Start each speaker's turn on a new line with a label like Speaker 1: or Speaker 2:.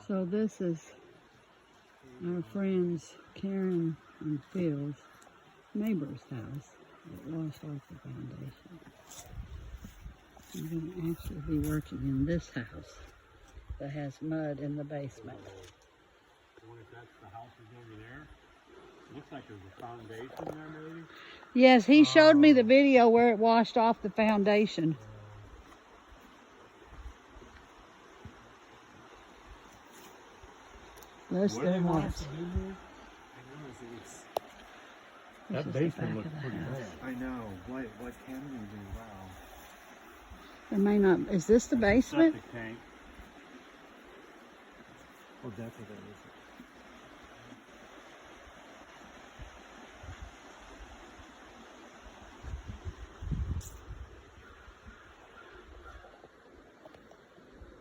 Speaker 1: So this is our friends Karen and Phil's neighbor's house that washed off the foundation. I'm going to actually be working in this house that has mud in the basement.
Speaker 2: I wonder if that's the house is over there. Looks like there's a foundation there, maybe.
Speaker 1: Yes, he showed me the video where it washed off the foundation. Let's
Speaker 2: What do they
Speaker 1: go
Speaker 2: want
Speaker 1: watch.
Speaker 2: us to do here? That basement looks pretty bad.
Speaker 3: I know. What can we do? Wow.
Speaker 1: It may not. Is this the basement?
Speaker 2: Septic tank.
Speaker 3: Oh, that's what that is.